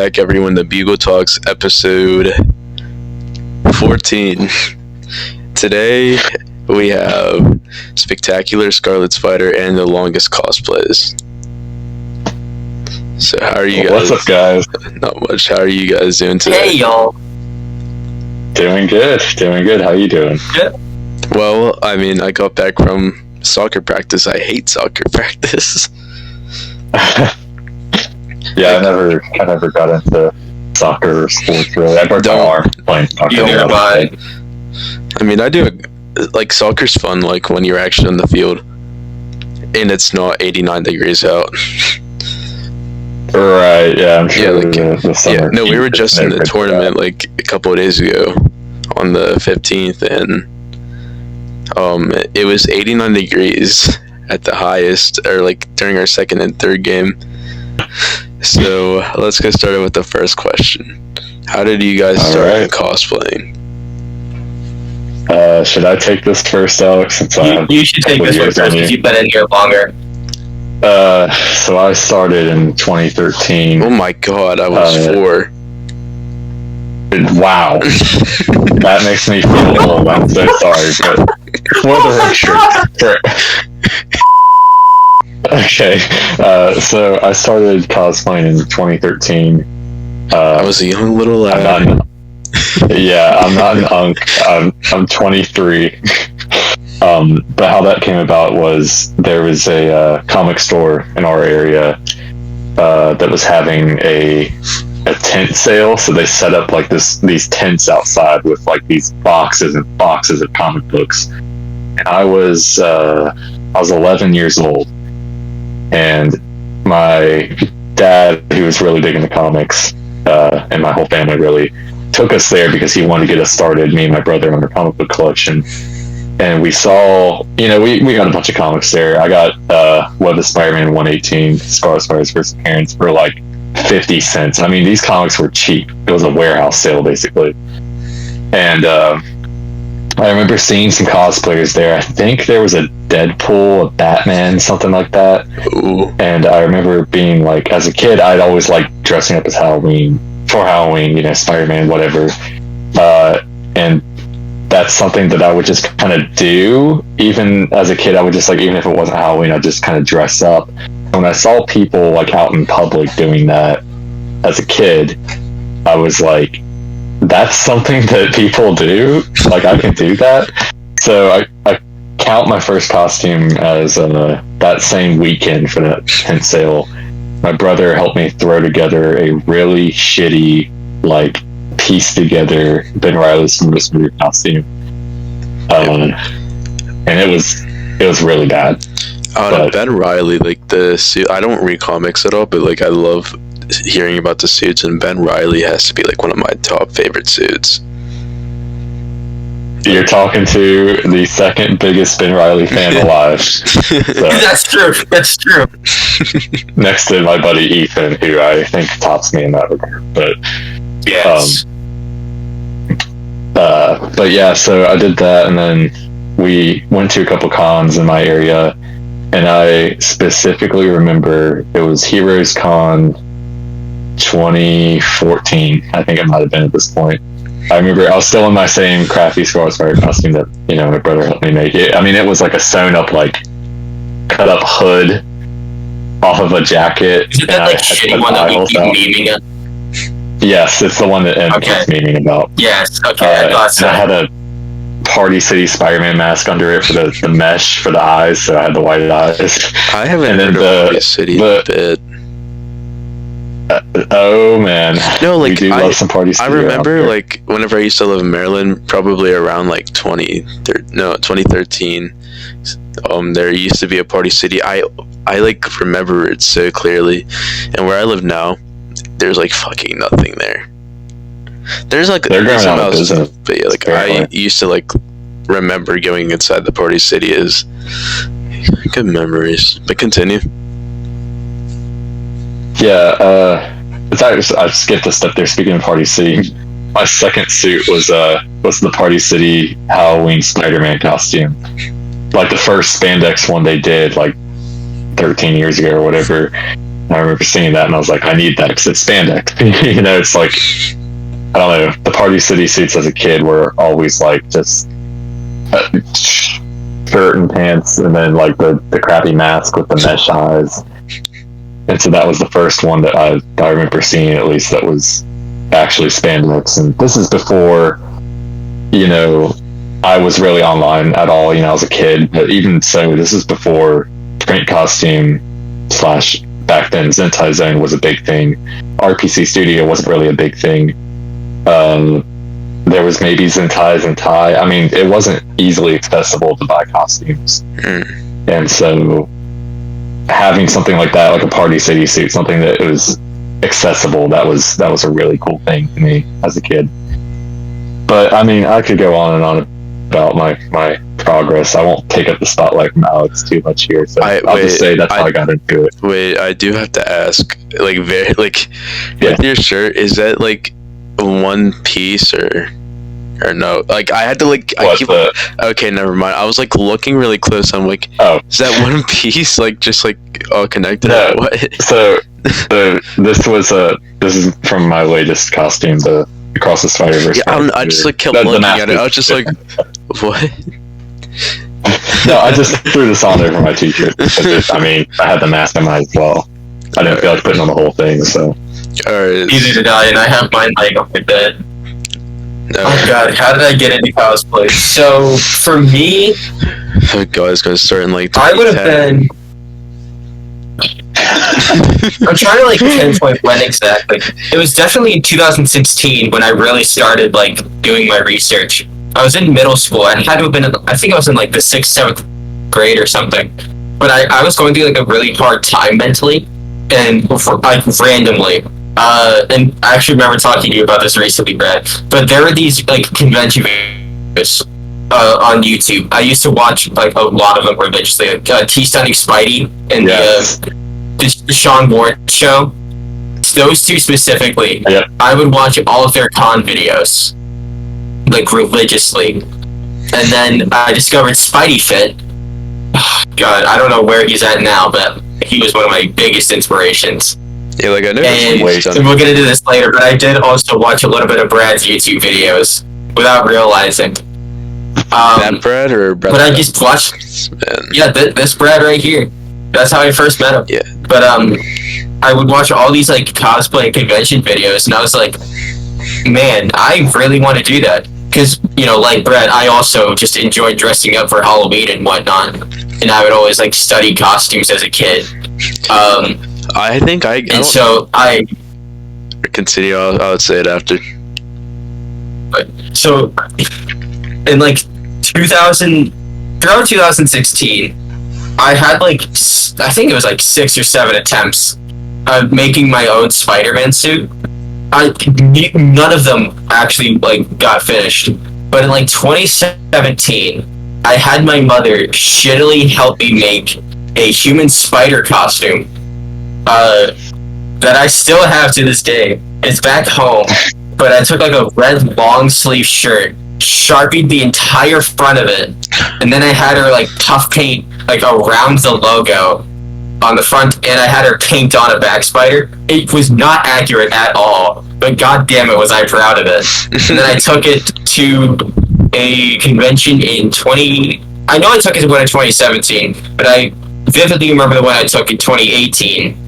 back, everyone, to Bugle Talks episode 14. Today, we have SpectacularScarletSpider and the longest cosplays. So, how are you guys? What's up, guys? Not much. How are you guys doing today? Hey, y'all. Doing good. How you doing? Good. Well, I mean, I got back from soccer practice. I hate soccer practice. Yeah, I never got into soccer or sports really. I broke my arm playing soccer. I mean, I do like soccer's fun, like when you're actually on the field and it's not 89 degrees out. Right, yeah, I'm sure. Yeah, like, summer no, we were just in the tournament like a couple of days ago on the 15th, and it was 89 degrees at the highest, or like during our second and third game. So let's get started with the first question. How did you guys start cosplaying? Should I take this first, Alex? You should take this one first because you've been in here longer. So I started in 2013. Oh my god, I was 4. Wow. That makes me feel old. I'm so sorry, but for the record. Okay, so I started cosplaying in 2013. I was a young little lad. I'm not an unk. I'm 23. But how that came about was there was a comic store in our area that was having a tent sale. So they set up like these tents outside with like these boxes and boxes of comic books. And I was 11 years old. And my dad, who was really big into comics, and my whole family really took us there because he wanted to get us started, me and my brother, on our comic book collection. And we saw, we got a bunch of comics there. I got Web of Spider-Man 118, Scarlet Spider's First Appearance, for like 50 cents. I mean, these comics were cheap. It was a warehouse sale, basically. And I remember seeing some cosplayers there. I think there was a Deadpool, a Batman, something like that. Ooh. And I remember being like, as a kid, I'd always liked dressing up as Halloween, Spider-Man, whatever. And that's something that I would just kind of do. Even as a kid, I would just even if it wasn't Halloween, I'd just kind of dress up. When I saw people like out in public doing that as a kid, I was like, that's something that people do. Like, I can do that. So I count my first costume as that same weekend for that tent sale. My brother helped me throw together a really shitty, piece together Ben Reilly's Smartest Movie costume. And it was really bad. Ben Reilly, the suit, I don't read comics at all, but I love hearing about the suits, and Ben Reilly has to be one of my top favorite suits. You're talking to the second biggest Ben Reilly fan alive. So, That's true. Next to my buddy Ethan, who I think tops me in that regard. But yes. But yeah, so I did that, and then we went to a couple cons in my area, and I specifically remember it was Heroes Con 2014. I think it might have been at this point. I remember I was still in my same crappy Scarlet Spider costume that my brother helped me make it. I mean, it was like a sewn up, cut up hood off of a jacket. Is it that shitty one that you keep memeing at? Yes, it's the one that Em keeps memeing about. Yes, okay, I thought so. I had a Party City Spider-Man mask under it for the mesh for the eyes, so I had the white eyes. I haven't heard of Party City a bit. Oh man, no, we do love some Party City. I remember whenever I used to live in Maryland, probably around 2013. There used to be a Party City. I remember it so clearly, and where I live now, there's fucking nothing there. There's there's some houses, but yeah, I used to remember going inside the Party City as good memories. But continue. Yeah, I skipped a step there. Speaking of Party City, my second suit was the Party City Halloween Spider-Man costume, the first spandex one they did 13 years ago or whatever. I remember seeing that, and I was like, I need that because it's spandex. You know, it's like, I don't know. The Party City suits as a kid were always like just shirt and pants, and then like the crappy mask with the mesh eyes. And so that was the first one that I remember seeing, at least, that was actually spandex. And this is before, you know, I was really online at all. You know, I was a kid, but even so, this is before print costume / back then Zentai Zone was a big thing. RPC Studio wasn't really a big thing. There was maybe Zentai. I mean, it wasn't easily accessible to buy costumes, and so having something like that, like a Party City suit, something that was accessible, that was a really cool thing to me as a kid. But I mean, I could go on and on about my progress. I won't take up the spotlight from Alex too much here, so I'll just say that's how I got into it. Wait, I do have to ask, like, with your shirt, is that like one piece or no? Like, I had to okay, never mind. I was like looking really close. I'm like, oh, is that one piece? Like, just like all connected? No. What? So this is from my latest costume, the Across the Spider-Verse. Yeah, I just like kept looking at it. I was just like, what? No, I just threw this on there for my t-shirt. I mean, I had the mask, I might as well. I didn't feel like putting on the whole thing, so. Alright. Easy to die, and I have mine like on my bed. Oh god, how did I get into cosplay? So, for me... Oh god, it's gonna start in like 2010. I would have been... I'm trying to like pinpoint when exactly. It was definitely in 2016 when I really started like doing my research. I was in middle school. I had to have been I think I was in like the 6th, 7th grade or something. But I was going through like a really hard time mentally, and like randomly. And I actually remember talking to you about this recently, Brad. But there were these like convention videos on YouTube. I used to watch like a lot of them religiously. Like, T-Stunning Spidey and the Sean Ward show. Those two specifically. Yep. I would watch all of their con videos, like religiously. And then I discovered Spidey Fit. God, I don't know where he's at now, but he was one of my biggest inspirations. Yeah, like I know. And we'll get into this later, but I did also watch a little bit of Brad's YouTube videos without realizing. That Brad or Brad? But I just watched. Yeah, this Brad right here. That's how I first met him. Yeah. But I would watch all these like cosplay convention videos, and I was like, man, I really want to do that. Because, you know, like Brad, I also just enjoyed dressing up for Halloween and whatnot. And I would always like study costumes as a kid. I think I continue. I would say it after. So, in like throughout 2016, I had like I think it was like 6 or 7 attempts of making my own Spider-Man suit. None of them actually like got finished. But in like 2017, I had my mother shittily help me make a human spider costume. That I still have to this day. It's back home, but I took like a red long sleeve shirt, sharpied the entire front of it, and then I had her like puff paint like around the logo on the front, and I had her paint on a back spider. It was not accurate at all, but god damn it was I proud of it. And then I took it to a convention in I know I took it to one in 2017, but I vividly remember the one I took in 2018.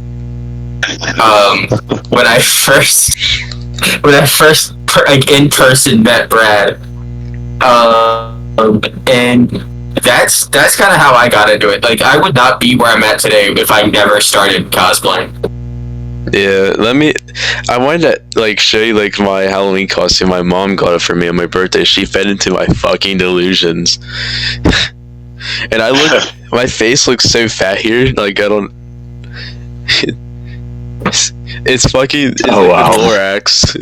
When I first like in person met Brad, and that's kind of how I got into it. Like, I would not be where I'm at today if I never started cosplaying. Yeah, I wanted to like show you like my Halloween costume. My mom got it for me on my birthday. She fed into my fucking delusions. And my face looks so fat here. Like, I don't. It's fucking. It's like the thorax,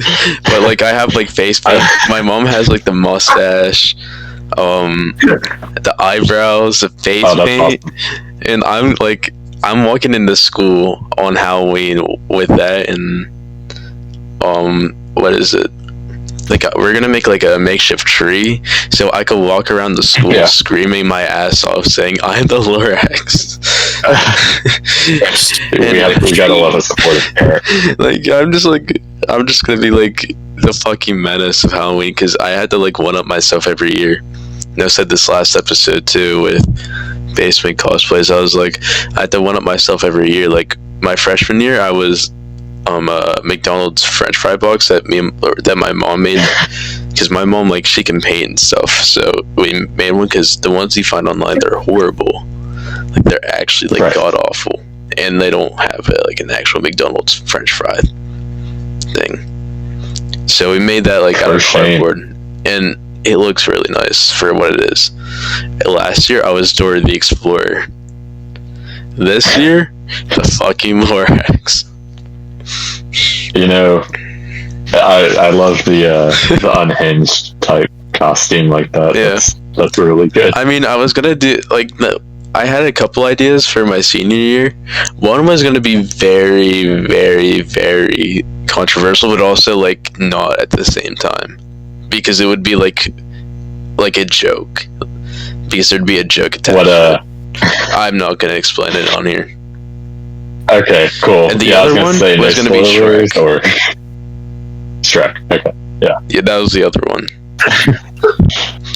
but like I have like face paint. My mom has like the mustache, the eyebrows, the face paint, awesome. And I'm walking into school on Halloween with that, and what is it? Like, we're gonna make like a makeshift tree, so I could walk around the school screaming my ass off, saying I'm the Lorax. we gotta love a supportive parent. Like I'm just gonna be like the fucking menace of Halloween because I had to like one up myself every year. And I said this last episode too with basement cosplays. I was like, I had to one up myself every year. Like my freshman year, I was McDonald's French fry box that my mom made because my mom like she can paint and stuff. So we made one because the ones you find online they're horrible. Like they're actually like god awful, and they don't have like an actual McDonald's French fry thing. So we made that like out of cardboard, and it looks really nice for what it is. Last year I was Dora the Explorer. This year, the fucking Lorax. You know, I love the unhinged type costume like that. Yeah. That's really good. I mean, I was gonna do like I had a couple ideas for my senior year. One was gonna be very, very, very controversial, but also like not at the same time, because it would be like a joke, because there'd be a joke attached. I'm not gonna explain it on here. Okay, cool. And the other one was gonna be Shrek. Or Shrek. Okay, yeah, that was the other one.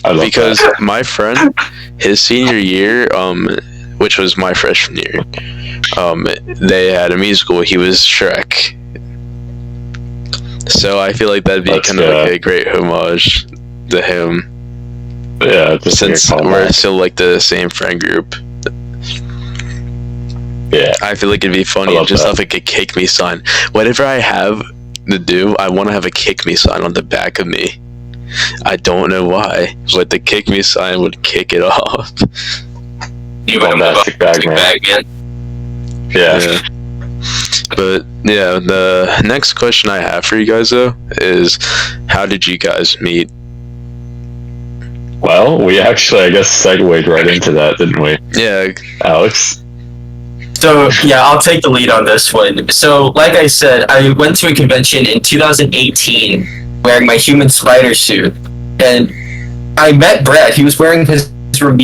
I love because that. my friend, his senior year, which was my freshman year, they had a musical. He was Shrek. So I feel like that'd be kind of like a great homage to him. Yeah, since we're still like the same friend group. Yeah, I feel like it'd be funny to just have like a kick me sign. Whatever I have to do, I want to have a kick me sign on the back of me. I don't know why, but the kick me sign would kick it off. You bombastic bag man. Yeah. But yeah, the next question I have for you guys though is, how did you guys meet? Well, we actually, I guess, segued right into that, didn't we? Yeah, Alex. So yeah, I'll take the lead on this one. So like I said, I went to a convention in 2018 wearing my human spider suit, and I met Brett. He was wearing his old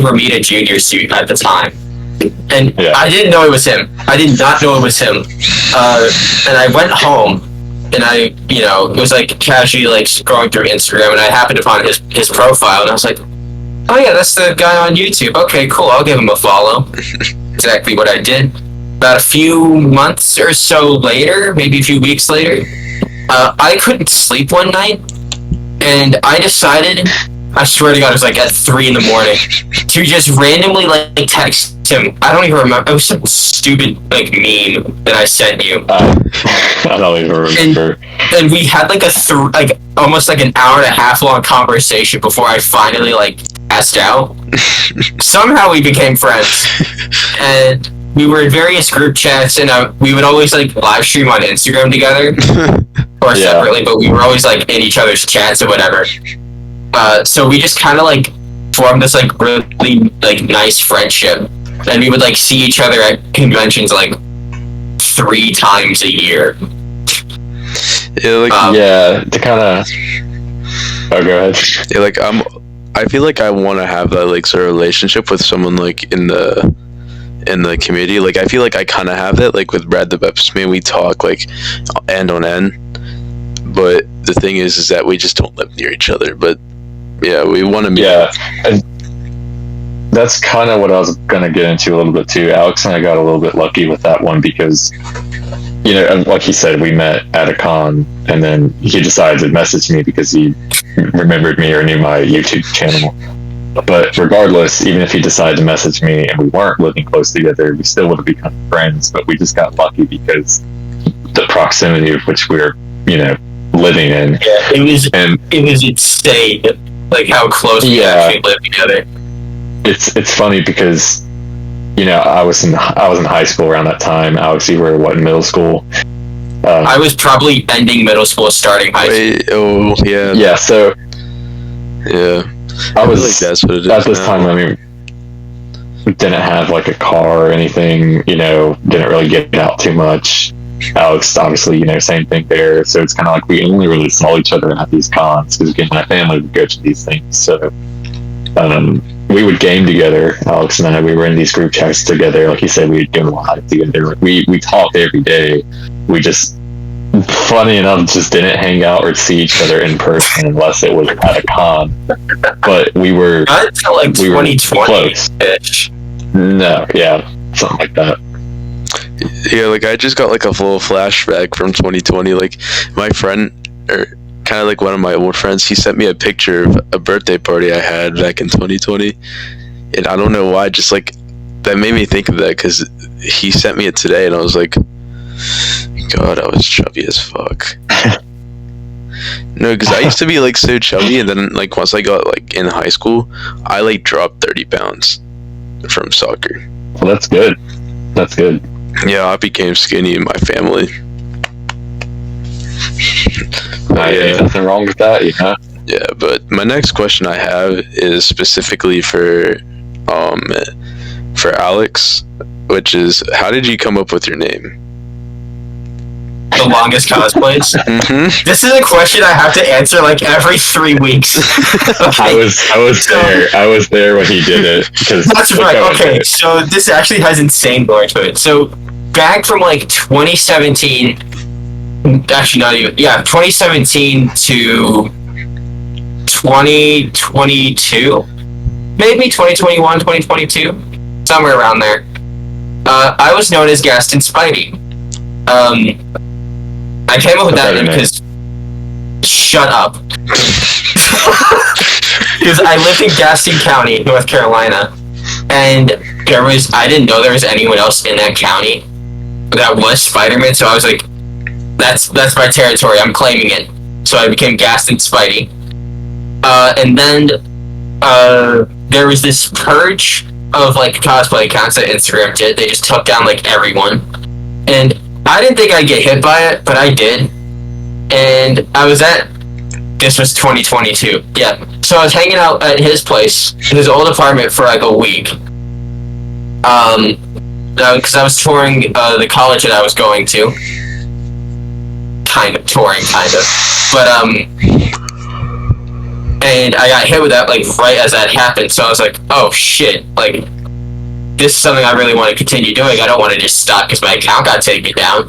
Ramita Junior suit at the time, and I didn't know it was him. I did not know it was him. And I went home, and it was like casually like scrolling through Instagram, and I happened to find his profile, and I was like, oh yeah, that's the guy on YouTube. Okay, cool. I'll give him a follow. Exactly what I did. About a few months or so later, maybe a few weeks later, I couldn't sleep one night, and I decided, I swear to God, it was like at 3 a.m, to just randomly like text him. I don't even remember. It was some stupid like meme that I sent you. I don't even remember. And we had like almost like an hour and a half long conversation before I finally like passed out. Somehow we became friends, and we were in various group chats, and we would always like live stream on Instagram together or separately, but we were always like in each other's chats or whatever. So we just kind of like formed this like really like nice friendship, and we would like see each other at conventions like 3 times a year. Yeah, to kind of. Oh, go ahead. Yeah, like I feel like I want to have that like sort of relationship with someone like in the community. Like I feel like I kind of have that like with Brad the Bepsman. We talk like end on end, but the thing is that we just don't live near each other. But yeah, we want to meet. Yeah, and that's kind of what I was gonna get into a little bit too. Alex and I got a little bit lucky with that one because, like he said, we met at a con, and then he decided to message me because he remembered me or knew my YouTube channel. But regardless, even if he decided to message me and we weren't living close together, we still would have become friends. But we just got lucky because the proximity of which we were, living in. Yeah, it was insane, like how close we actually lived together. It's funny because, I was in high school around that time. Alex, you were in middle school? I was probably ending middle school, starting high school. Oh yeah. Yeah. So. Yeah. I was like that's what it is at this now. time. I mean, didn't have like a car or anything. Didn't really get out too much. Alex, obviously, same thing there. So it's kind of like we only really saw each other at these cons because again, my family would go to these things. So, we would game together, Alex and I. We were in these group chats together. Like you said, we would game live together. We talked every day. We just, funny enough, just didn't hang out or see each other in person unless it was at a con. But we were not until like 2020-ish. No, yeah, something like that. Yeah, like I just got like a full flashback from 2020. Like my friend, or kind of like one of my old friends, he sent me a picture of a birthday party I had back in 2020, and I don't know why, just like that made me think of that because he sent me it today, and I was like, God, I was chubby as fuck. No, because I used to be like so chubby, and then like once I got like in high school, I like dropped 30 pounds from soccer. Well, that's good. That's good. Yeah, I became skinny in my family. Ain't nothing wrong with that, Yeah, but my next question I have is specifically for Alex, which is, how did you come up with your name? The longest cosplays. Mm-hmm. This is a question I have to answer like every 3 weeks. Okay. I was there when he did it. That's right. Okay, so this actually has insane lore to it. So back from like 2017, actually not even, 2017 to 2022, maybe 2021, 2022, somewhere around there. I was known as Gaston Spidey. I came up with that name because, shut up. Because I lived in Gaston County, North Carolina, and I didn't know there was anyone else in that county that was Spider-Man, so I was like, that's my territory, I'm claiming it. So I became Gaston Spidey. And then there was this purge of like cosplay accounts that Instagram did. They just took down like everyone. And I didn't think I'd get hit by it, but I did. And this was 2022. Yeah. So I was hanging out at his place, his old apartment, for like a week. Because I was touring the college that I was going to. Kind of. But, and I got hit with that, like, right as that happened. So I was like, oh, shit. Like, this is something I really want to continue doing. I don't want to just stop because my account got taken down.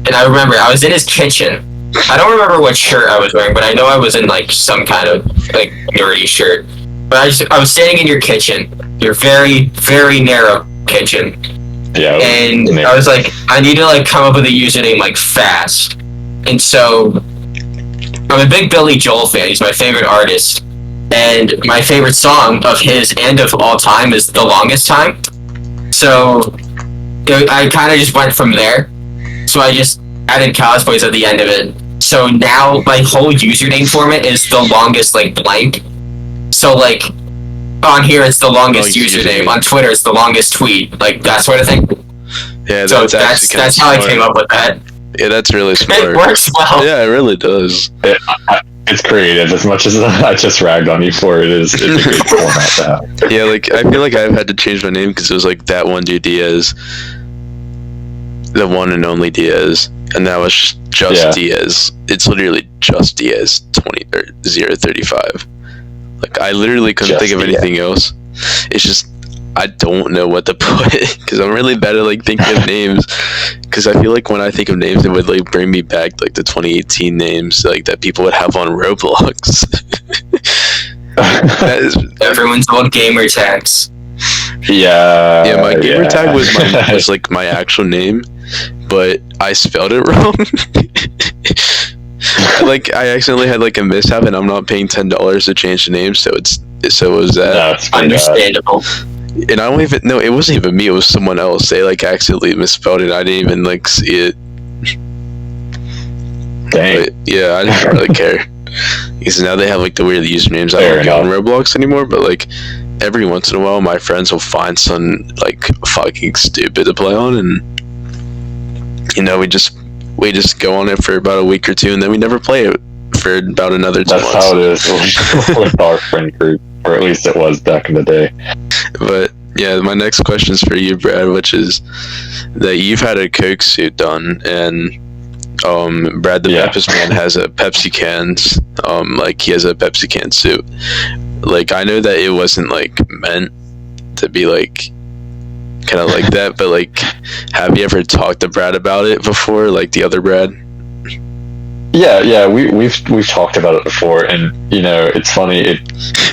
And I remember I was in his kitchen. I don't remember what shirt I was wearing, but I know I was in like some kind of like nerdy shirt. But I was standing in your kitchen, your very, very narrow kitchen. Yeah. And I was like, I need to like come up with a username like fast. And so I'm a big Billy Joel fan. He's my favorite artist. And my favorite song of his and of all time is The Longest Time. So I kind of just went from there. So I just added cosplays at the end of it. So now my whole username format is the longest like blank. So like on here it's the longest username. On Twitter it's the longest tweet. Like that sort of thing. Yeah, so that's how I came up with that. Yeah, that's really smart. It works well. Yeah, it really does. It's creative. As much as I just ragged on you for it, it's a good format to have. Yeah, like I feel like I've had to change my name because it was like that one dude Diaz, the one and only Diaz, and that was just Diaz. It's literally just Diaz 035. Like I literally couldn't think of anything else. It's just I don't know what to put because I'm really bad at like thinking of names. Because I feel like when I think of names, it would like bring me back to, like the 2018 names like that people would have on Roblox. Everyone's old gamer tags. Yeah. Yeah, my gamer tag was like my actual name, but I spelled it wrong. Like I accidentally had like a mishap, and I'm not paying $10 to change the name, so it was that. That's understandable. And I don't even know, it wasn't even me, it was someone else. They like accidentally misspelled it. I didn't even like see it. Dang. But, yeah, I didn't really care. Because now they have like the weird usernames. I don't get on Roblox anymore, but like every once in a while my friends will find some like fucking stupid to play on, and you know, we just go on it for about a week or two, and then we never play it for about another 2 months. That's how it is with our friend group, or at least it was back in the day. But yeah, my next question is for you, Brad, which is that you've had a Coke suit done, and Brad the Memphis Man has a Pepsi cans. Like he has a Pepsi can suit. like I know that it wasn't like meant to be like kind of like that, but like, have you ever talked to Brad about it before, like the other Brad? Yeah, we've talked about it before, and you know, it's funny.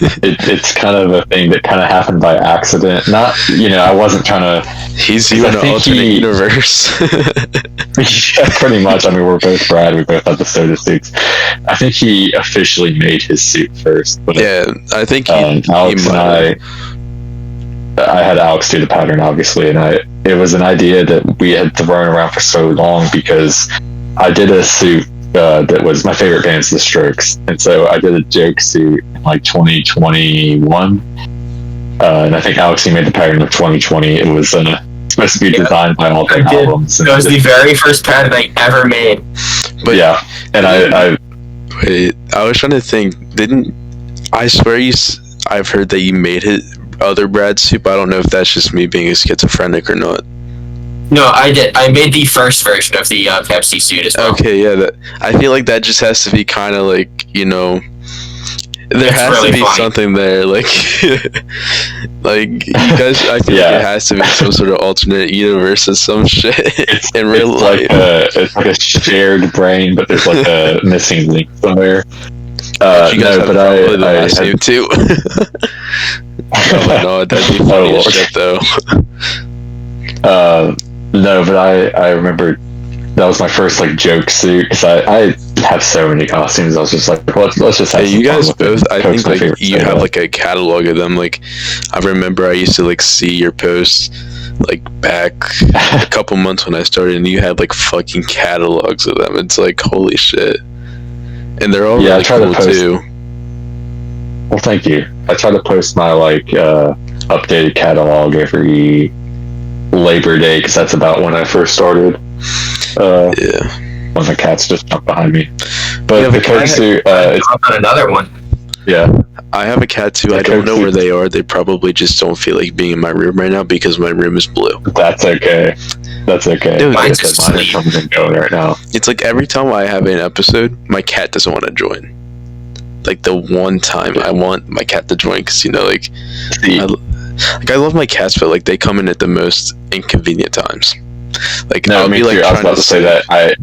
It's kind of a thing that kind of happened by accident. Not, you know, I wasn't trying to. He's you in an alternate universe. Yeah, pretty much. I mean, we're both Brad. We both have the soda suits. I think he officially made his suit first. But yeah, I think Alex and I had Alex do the pattern, obviously, and it was an idea that we had thrown around for so long because I did a suit that was my favorite band's The Strokes, and so I did a joke suit in like 2021, and I think Alex made the pattern of 2020. It was supposed to be designed by all the albums. It was the very first pattern I ever made. But yeah, and I was trying to think. Didn't I swear I've heard that you made his other Brad suit, but I don't know if that's just me being schizophrenic or not. No, I did. I made the first version of the Pepsi suit as well. Okay, yeah. I feel like that just has to be kind of like, you know, there has really to be funny. something there. Like, like you guys, I feel like it has to be some sort of alternate universe or some shit in real life. It's like a shared brain, but there's like a missing link somewhere. You guys no, have but probably the I last name too. Oh my god, that'd be funny as shit though. No, but I remember that was my first like joke suit because I have so many costumes. I was just like, let's just have. Hey, you guys both. I think like you have soda. like a catalog of them. Like, I remember I used to like see your posts like back a couple months when I started, and you had like fucking catalogs of them. It's like holy shit, and they're all really I try cool to post, too. Well, thank you. I try to post my like updated catalog every Labor Day because that's about when I first started. Yeah. When the cats just jumped behind me. But the coat suit, it's on another one. Yeah. I have a cat too. I don't know where they are. They probably just don't feel like being in my room right now because my room is blue. That's okay. That's okay. Dude, Mine's It's just sleep. coming and going right now. It's like every time I have an episode, my cat doesn't want to join. Like the one time I want my cat to join because, you know, like I love my cats, but like they come in at the most inconvenient times. Like no, I'll me be like too. I was trying about to say that. I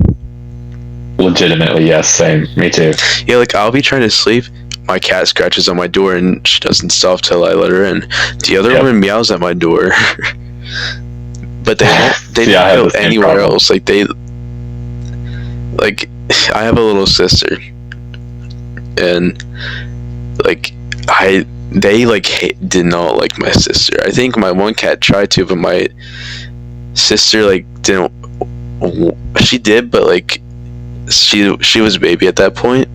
legitimately, yes, same. Me too. Yeah, like I'll be trying to sleep. My cat scratches on my door and she doesn't stop till I let her in. The other one meows at my door, but they don't go anywhere else. Like I have a little sister, and like they did not like my sister. I think my one cat tried to, but my sister like didn't. She did, but like she was a baby at that point,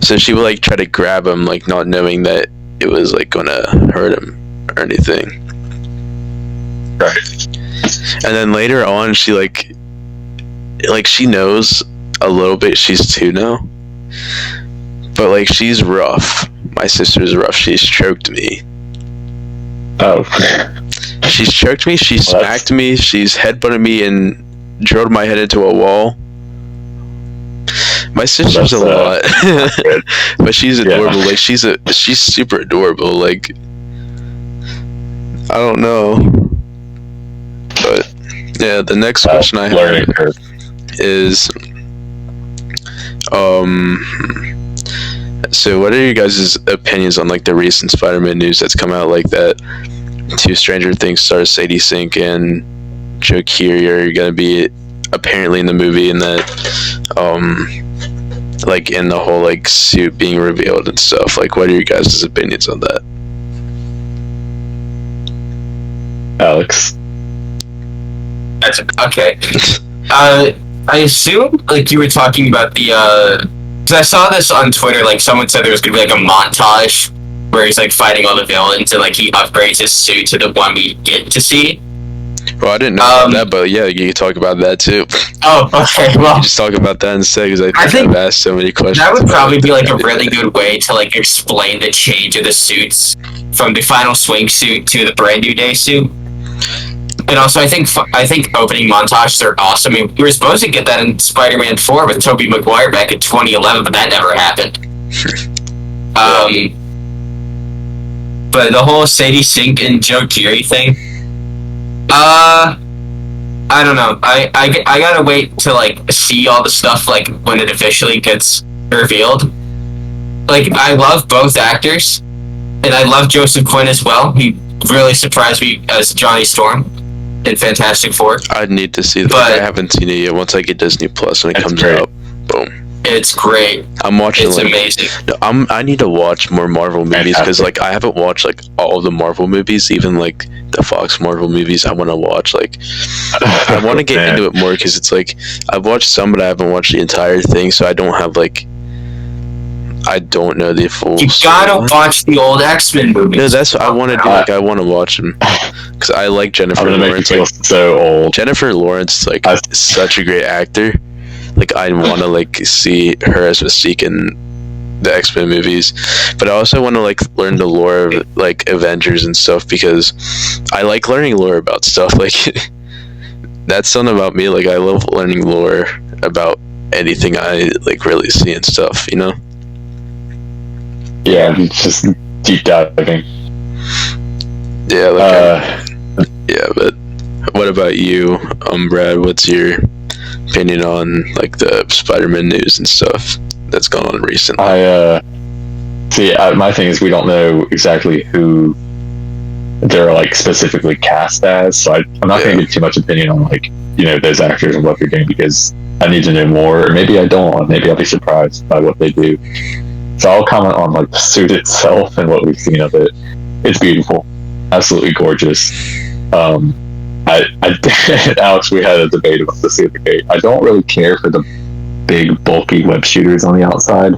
so she would like try to grab him, like not knowing that it was like gonna hurt him or anything. Right. And then later on, she like she knows a little bit. She's 2 now, but like she's rough. My sister's rough. She's choked me. Oh. She's choked me. She smacked me. She's headbutted me and drilled my head into a wall. My sister's a lot, but she's adorable. Yeah. Like she's super adorable. Like I don't know, but yeah. The next question I have is, so what are you guys' opinions on like the recent Spider-Man news that's come out, like that 2 Stranger Things stars Sadie Sink and Joe Keery are going to be apparently in the movie, and that like in the whole like suit being revealed and stuff. Like, what are you guys' opinions on that? Alex. That's okay. I assume like you were talking about the because I saw this on Twitter. Like someone said there was gonna be like a montage where he's like fighting all the villains and like he upgrades his suit to the one we get to see. Well, I didn't know about that, but yeah, you can talk about that too. Oh, okay. Well, you just talk about that instead, because I think I've asked so many questions. That would probably be like a really good way to like explain the change of the suits from the final swing suit to the brand new day suit. And also, I think opening montages are awesome. I mean, we were supposed to get that in Spider-Man 4 with Tobey Maguire back in 2011, but that never happened. but the whole Sadie Sink and Joe Keery thing, I don't know. I gotta wait to like see all the stuff like when it officially gets revealed. Like I love both actors, and I love Joseph Quinn as well. He really surprised me as Johnny Storm in Fantastic Four. I'd need to see that. But I haven't seen it yet. Once I get Disney Plus when it comes out, boom. It's great. I'm watching. It's like, amazing. No, I need to watch more Marvel movies because like I haven't watched like all of the Marvel movies, even like the Fox Marvel movies. I want to watch like I want to get into it more because it's like I've watched some, but I haven't watched the entire thing, so I don't have like I don't know the full. You gotta watch the old X-Men movies. No, that's what I want to do. Like I want to watch them because I like Jennifer Lawrence. Make me feel so old. Jennifer Lawrence, like such a great actor. Like I want to like see her as Mystique in the X-Men movies, but I also want to like learn the lore of like Avengers and stuff because I like learning lore about stuff. Like that's something about me. Like I love learning lore about anything I like really see and stuff. You know? Yeah, it's just deep diving. Yeah. Like yeah, but what about you, Brad? What's your opinion on like the Spider-Man news and stuff that's gone on recently? My thing is we don't know exactly who they're like specifically cast as, so I'm not going to give too much opinion on like those actors and what they're doing because I need to know more, or maybe I don't. Maybe I'll be surprised by what they do. So I'll comment on like the suit itself and what we've seen of it. It's beautiful, absolutely gorgeous. Alex, we had a debate about this the other day. I don't really care for the big, bulky web shooters on the outside.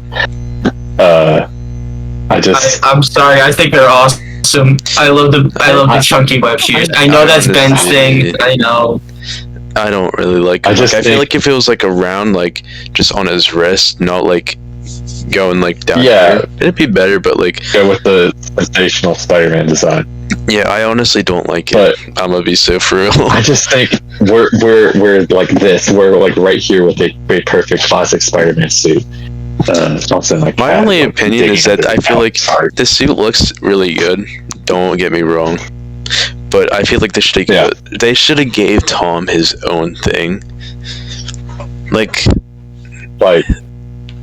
I'm sorry. I think they're awesome. I love the chunky web shooters. I know that's Ben's thing. I know. I don't really like them. I feel like if it was like around, like just on his wrist, not like going like down. Yeah, it'd be better. But like go with the sensational Spider-Man design. Yeah, I honestly don't like it. I'm gonna be so for real. I just think we're like this. We're like right here with a perfect classic Spider-Man suit. Like my only opinion is that I feel like this suit looks really good. Don't get me wrong, but I feel like they should have gave Tom his own thing, like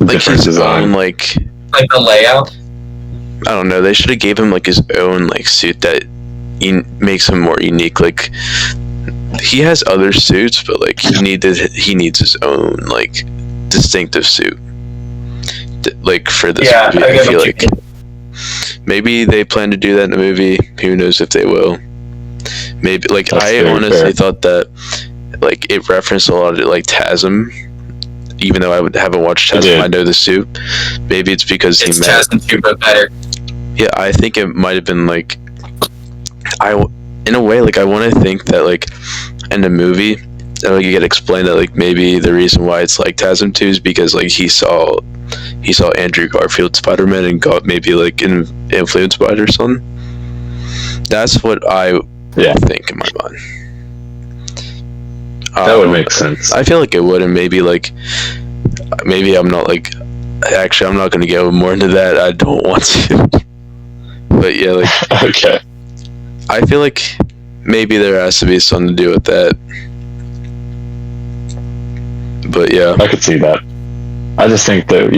his design. own like the layout. I don't know. They should have gave him like his own like suit that makes him more unique. Like he has other suits, but like he needs his own like distinctive suit. Like for this movie, I feel like maybe they plan to do that in the movie. Who knows if they will? Maybe like I honestly thought that like it referenced a lot of like TASM. Even though I haven't watched TASM, I know the suit. Maybe it's because he met TASM suit, but better. Yeah, I think it might have been like in a way, like I want to think that like in the movie, you get explained that like maybe the reason why it's like TASM 2 is because like he saw Andrew Garfield's Spider-Man and got maybe like influenced by it or something. That's what I think in my mind. That would make sense. I feel like it would, and maybe I'm not like. Actually, I'm not going to go more into that. I don't want to. But yeah, like okay. I feel like maybe there has to be something to do with that. But yeah, I could see that. I just think that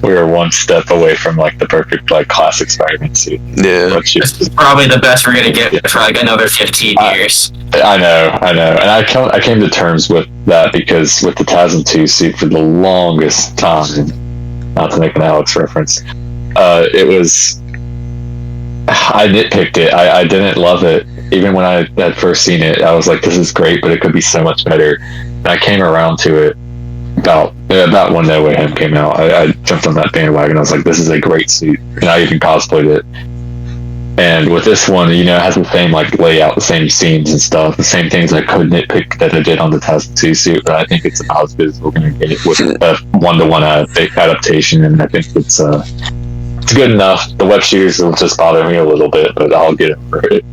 we're one step away from like the perfect like classic Spider-Man suit. Yeah, this is probably the best we're gonna get for like another 15 years. I know, and I came to terms with that because with the TASM 2 suit for the longest time, not to make an Alex reference, it was I nitpicked it. I didn't love it. Even when I had first seen it, I was like, "This is great, but it could be so much better." And I came around to it about when No Way Home came out. I jumped on that bandwagon. I was like, "This is a great suit," and I even cosplayed it. And with this one, it has the same like layout, the same scenes and stuff, the same things I could nitpick that I did on the TASM 2 suit. But I think it's about as good as we're going to get with a one-to-one adaptation, and I think it's good enough. The web shooters will just bother me a little bit, but I'll get over it.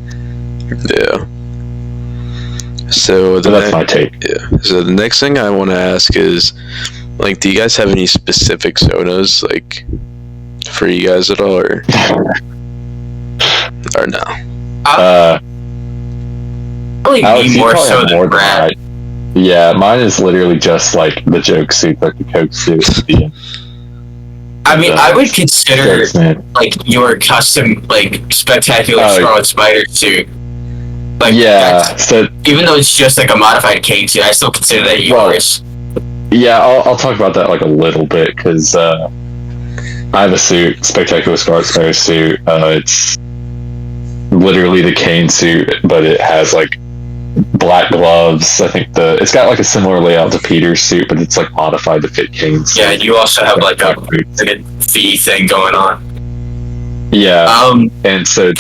Yeah. So that's my take. Yeah. So the next thing I want to ask is, like, do you guys have any specific Sonos? Like, for you guys at all, or no? Probably Alex, me you more probably so have than more Brad. Yeah, mine is literally just like the joke suit, like the Coke suit. I mean, I would consider Jokes, man. like your custom like spectacular Oh, Scarlet Spider suit. Like, Yeah, that's, so even though it's just like a modified cane suit, I still consider that yours. yeah, I'll talk about that like a little bit because I have a suit, Spectacular ScarletSpider suit. It's literally the cane suit, but it has like black gloves. I think it's got like a similar layout to Peter's suit, but it's like modified to fit Kane's. Yeah, you also have like a V thing going on. Yeah, and so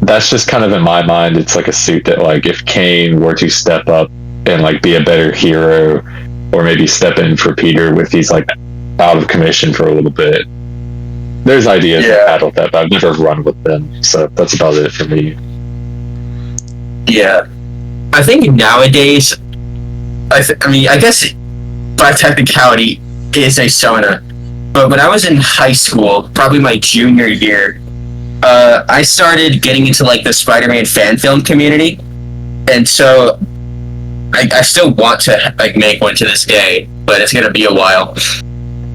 that's just kind of in my mind. It's like a suit that like if Kane were to step up and like be a better hero, or maybe step in for Peter if he's like out of commission for a little bit. There's ideas I've had with that, but I've never run with them, so that's about it for me. Yeah, I think nowadays, I mean, I guess by technicality is a Sona, but when I was in high school, probably my junior year, I started getting into like the Spider-Man fan film community, and so I still want to like make one to this day, but it's gonna be a while.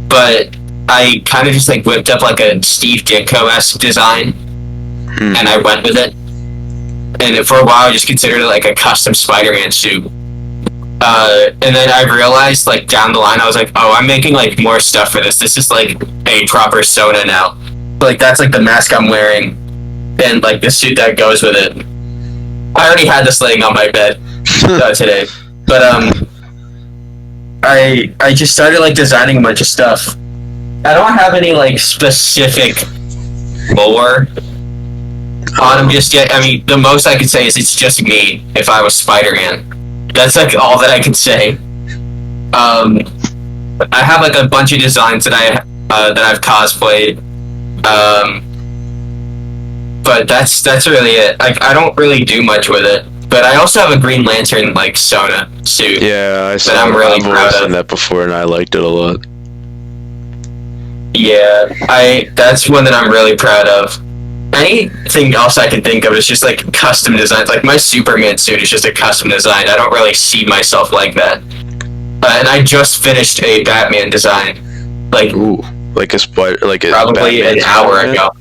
But I kind of just like whipped up like a Steve Ditko-esque design, and I went with it. And for a while, I just considered it like a custom Spider-Man suit. And then I realized, like, down the line, I was like, oh, I'm making, like, more stuff for this. This is, like, a proper Sona now. Like, that's, like, the mask I'm wearing, and, like, the suit that goes with it. I already had this laying on my bed today. But, I just started, like, designing a bunch of stuff. I don't have any, like, specific lore on him just yet. I mean, the most I could say is it's just me if I was Spider-Man. That's like all that I can say. I have like a bunch of designs that I've cosplayed. But that's really it. Like, I don't really do much with it. But I also have a Green Lantern like Sona suit. Yeah, I saw. I'm really proud of that before, and I liked it a lot. Yeah, that's one that I'm really proud of. Anything else I can think of is just like custom designs. Like my Superman suit is just a custom design. I don't really see myself like that. And I just finished a Batman design. Like, ooh, like a spider, like a probably Batman an hour ago.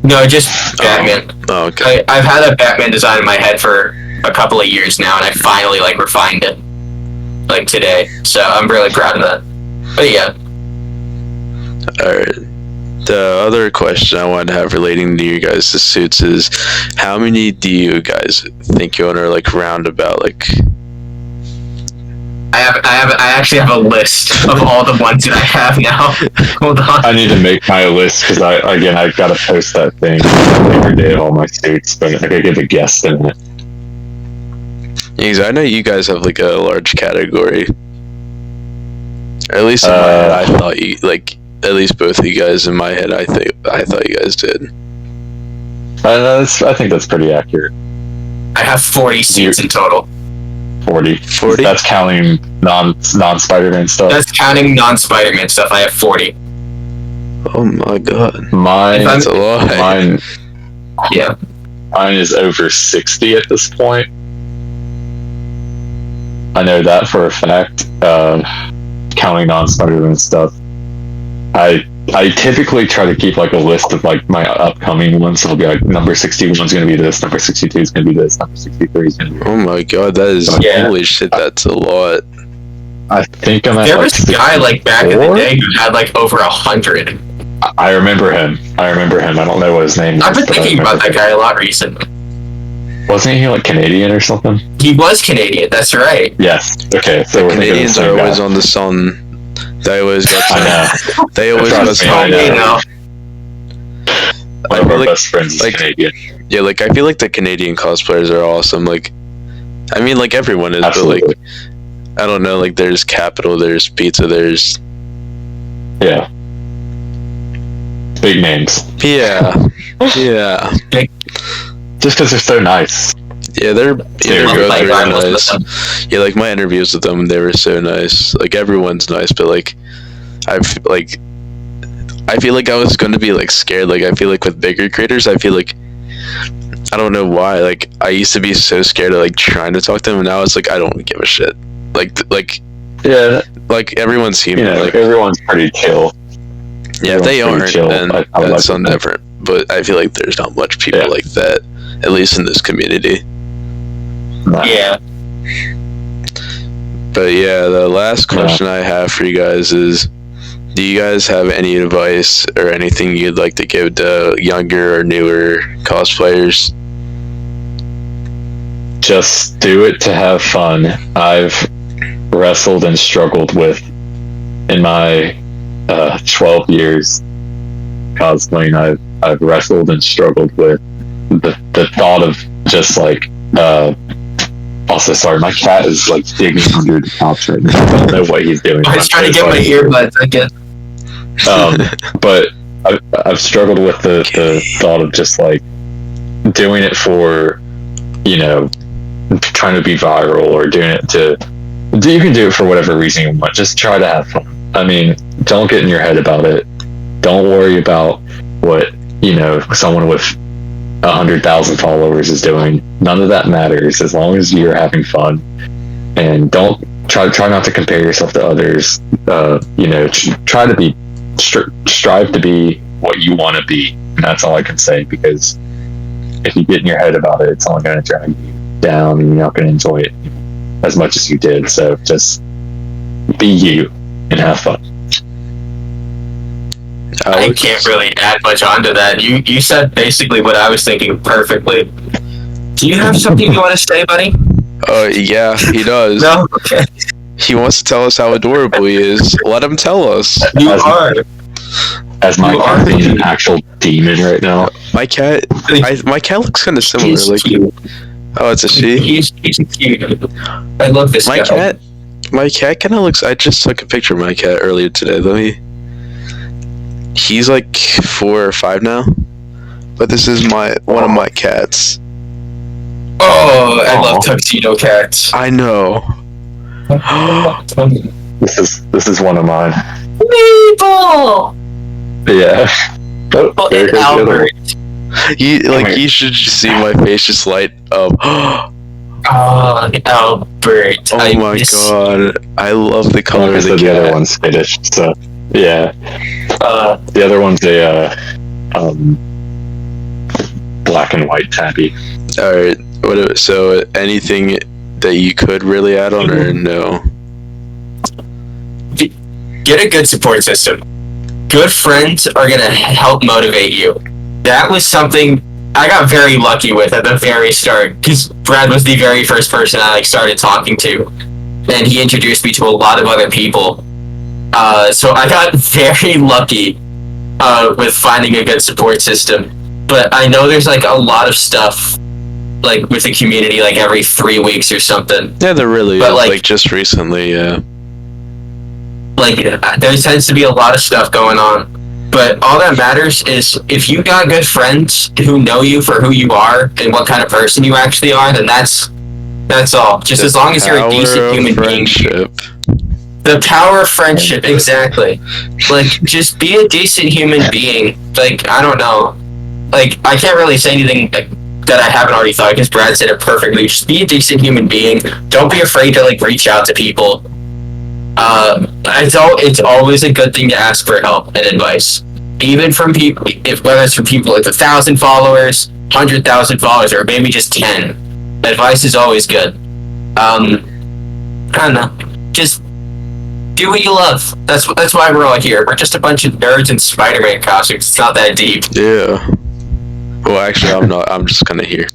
No, just Batman. Oh, okay. I've had a Batman design in my head for a couple of years now, and I finally like refined it like today. So I'm really proud of that. But yeah. All right. The other question I wanted to have relating to you guys' suits is, how many do you guys think you own, or like roundabout? Like, I actually have a list of all the ones that I have now. Hold on. I need to make my list because I've got to post that thing every day of all my suits, but I gotta give a guess in it. because I know you guys have like a large category. Or at least in my head, I thought you like. At least both of you guys in my head, I thought you guys did. I think that's pretty accurate. I have 40 suits in total. 40. That's counting non-Spider-Man stuff. That's counting non-Spider-Man stuff. I have 40. Oh my god. That's a lot. Mine is over 60 at this point. I know that for a fact. Counting non-Spider-Man stuff. I typically try to keep like a list of like my upcoming ones. So it'll be like number 61 is going to be this, number 62 is going to be this, number 63 is going to be this. Oh my god, that is holy shit. That's a lot. I think I'm at There like was a guy like back in the day who had like over 100. I remember him. I don't know what his name is. I've been thinking about that guy a lot recently. Wasn't he like Canadian or something? He was Canadian. That's right. Yes. Okay. So we're Canadians are always on the sun. They always got some. I know. They always got some. I know. One of our best friends is Canadian. Yeah, like I feel like the Canadian cosplayers are awesome. Like, I mean, like everyone is, Absolutely. but like, I don't know. Like, there's Capital, there's Pizza, there's yeah, big names. Yeah. Just because they're so nice. Yeah, they're both really nice. Yeah, like my interviews with them, they were so nice. Like everyone's nice, but like I've like I feel like I was going to be like scared. Like I feel like with bigger creators, I feel like I don't know why. Like I used to be so scared of like trying to talk to them, and now it's like I don't give a shit. Like Yeah, like everyone's human. you know, Like everyone's pretty chill. yeah, if they everyone's pretty aren't, chill. then I that's like something that. different. But I feel like there's not much people Yeah. like that, at least in this community. Yeah. But yeah, the last question I have for you guys is, do you guys have any advice or anything you'd like to give to younger or newer cosplayers? Just do it to have fun. I've wrestled and struggled with, in my 12 years cosplaying, I've wrestled and struggled with the thought of just like also, sorry, my cat is like digging under the couch right now. I don't know what he's doing. I was trying to get my earbuds, I guess. But I've struggled with the thought of just like doing it for, you know, trying to be viral, or doing it to, you can do it for whatever reason you want. Just try to have fun. I mean, don't get in your head about it. Don't worry about what, you know, someone with 100,000 followers is doing. None of that matters as long as you're having fun, and don't try not to compare yourself to others. You know, try to be strive to be what you want to be, and that's all I can say, because if you get in your head about it, it's only going to drag you down, and you're not going to enjoy it as much as you did. So just be you and have fun. I can't really add much onto that. You said basically what I was thinking perfectly. Do you have something you want to say, buddy? Yeah, he does. No? Okay. He wants to tell us how adorable he is. Let him tell us. You As- are. As my cat being an actual demon right now. My cat looks kind of similar. He's Like, cute. oh, it's a she. He's cute. I love this My guy. cat kind of looks. I just took a picture of my cat earlier today. He's like 4 or 5 now, but this is one of my cats. Oh, I love tuxedo cats. I know. This is one of mine. People! Yeah. Oh, Oh, there and goes the other one. Albert. You should just see my face just light up. Oh, Albert. Oh my god, I love the color Like I of the said, the other cat. one's Swedish, so yeah. The other one's a black and white tabby. All right. So anything that you could really add on, or no? Get a good support system. Good friends are going to help motivate you. That was something I got very lucky with at the very start, because Brad was the very first person I started talking to, and he introduced me to a lot of other people. So I got very lucky with finding a good support system. But I know there's like a lot of stuff like with the community, like every 3 weeks or something. Yeah, there really But, is. like- Like just recently, yeah. Like there tends to be a lot of stuff going on. But all that matters is if you got good friends who know you for who you are and what kind of person you actually are, then that's all. Just as long as you're a decent human being. Friendship. The power of friendship, exactly. Like, just be a decent human being. Like, I don't know. Like, I can't really say anything that I haven't already thought, because Brad said it perfectly. Just be a decent human being. Don't be afraid to, like, reach out to people. It's always a good thing to ask for help and advice. Even from people, whether it's from people with 1,000 followers, 100,000 followers, or maybe just 10. Advice is always good. I don't know. Just do what you love. That's why we're all here. We're just a bunch of nerds in Spider-Man costumes. It's not that deep. Yeah. Well, actually, I'm not. I'm just kind of here.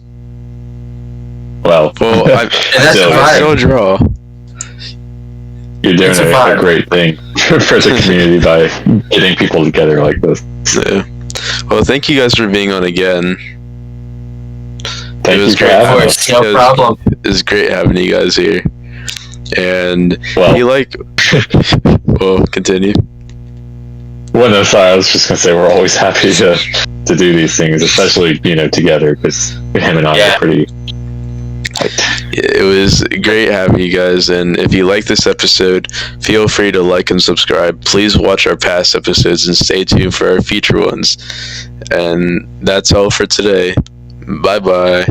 Well, Well, that's still- fine. still draw. you're doing It's a a vibe. great thing for the community by getting people together like this. Yeah. Well, thank you guys for being on again. Thank was you for great. having Of us. course, no Because- problem. It was great having you guys here. And Well, you like. Well, continue. well, no, sorry. I was just gonna say we're always happy to do these things, especially together, because him and I Yeah. are pretty It was great having you guys, and if you like this episode, feel free to like and subscribe. Please watch our past episodes and stay tuned for our future ones. And that's all for today. Bye bye.